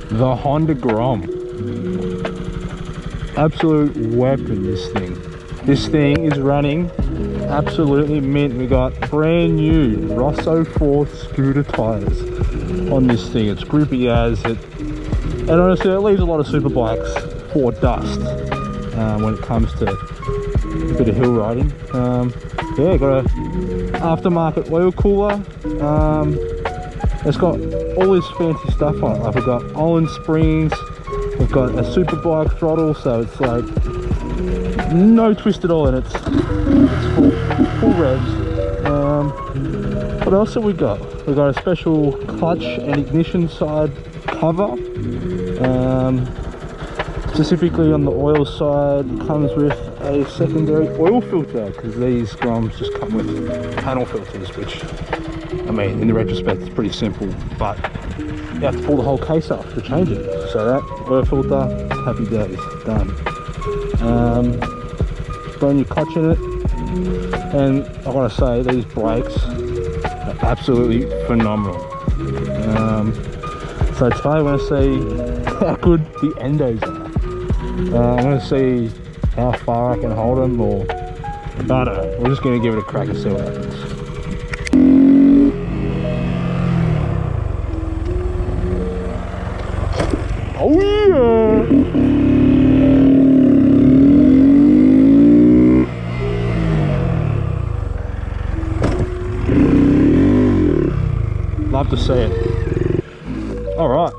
The Honda GROM. Absolute weapon, this thing. This thing is running absolutely mint. We got brand new Rosso 4 scooter tires on this thing. It's grippy as it, and honestly it leaves a lot of super bikes for dust when it comes to a bit of hill riding. Yeah, got a aftermarket oil cooler. It's got all this fancy stuff on it. Like we've got Olin springs, we've got a super bike throttle, so it's like no twist at all, and it's full revs. What else have we got? We've got a special clutch and ignition side cover. Specifically on the oil side, it comes with a secondary oil filter, because these GROMs just come with panel filters, which, I mean, in the retrospect, it's pretty simple, but you have to pull the whole case off to change it. So that oil filter, happy days, done. Brand new clutch in it, and I want to say these brakes are absolutely phenomenal. So today I want to see how good the endos are. I want to see how far I can hold them, or I don't know. We're just going to give it a crack and see what happens. Oh yeah! Love to see it. All right.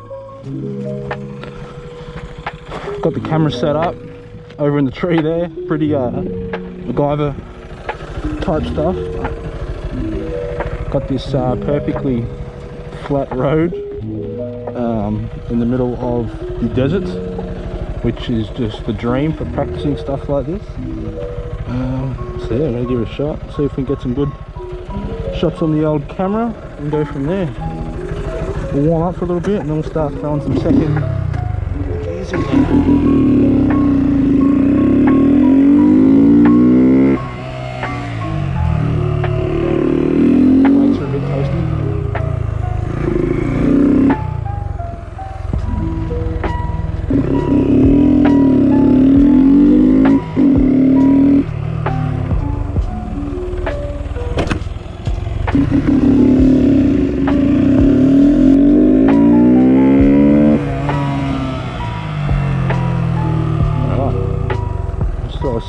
Got the camera set up over in the tree there. Pretty MacGyver type stuff. Got this perfectly flat road in the middle of the desert, which is just the dream for practicing stuff like this. So yeah, I'm gonna give it a shot, see if we can get some good shots on the old camera and go from there. We'll warm up for a little bit and then we'll start throwing some second gears in there.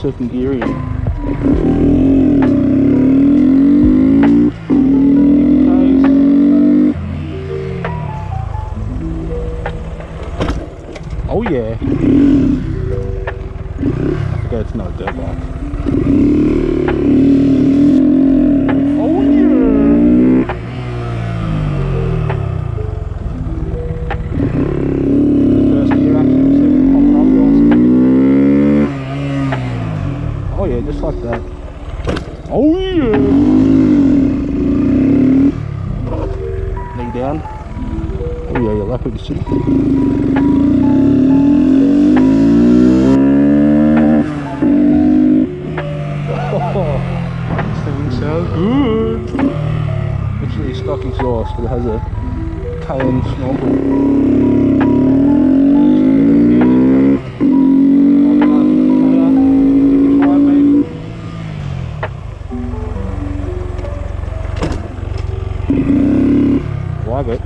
Second gear in. Oh yeah. I forget it's not a dirt bike. Oh yeah. The first gear action, see it popping up nice. Oh yeah, just like that. Oh yeah! Knee down. Oh yeah, you're lucky to see. Oh, this thing sounds good. Literally stock exhaust, but it has a Cayenne snorkel. Love it. I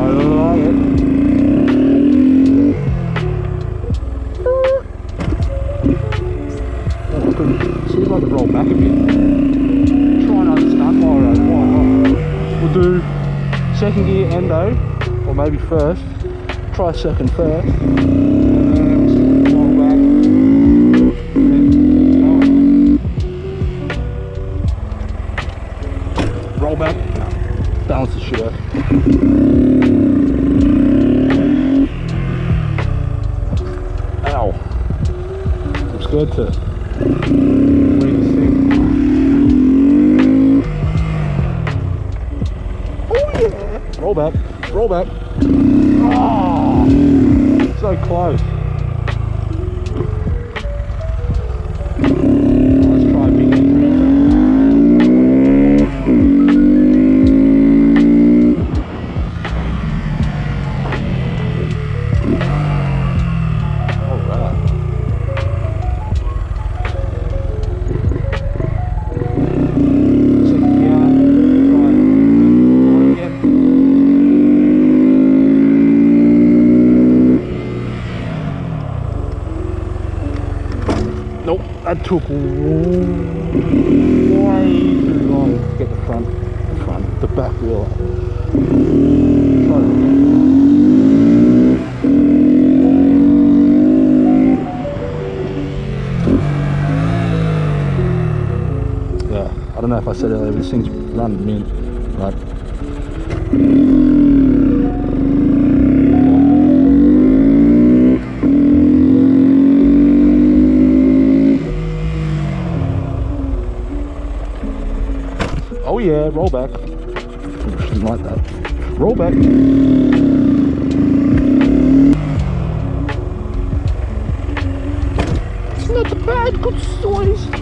love it. Oh, I could see if I could roll back a bit. Try another stunt while I ride. Why not? We'll do second gear endo, or maybe first. Try second first. And then we'll see if we can roll back. And then keep going. Roll back. Balance the shit out. Ow. I'm scared to leave this thing. Oh yeah! Roll back. Roll back. Oh, so close. Let's try big entry. took way too long to get the back wheel up. Try it again. Yeah, I don't know if I said earlier, but this thing's run mint, right? Oh yeah, roll back. Shouldn't like that. Roll back. It's not bad, good stories.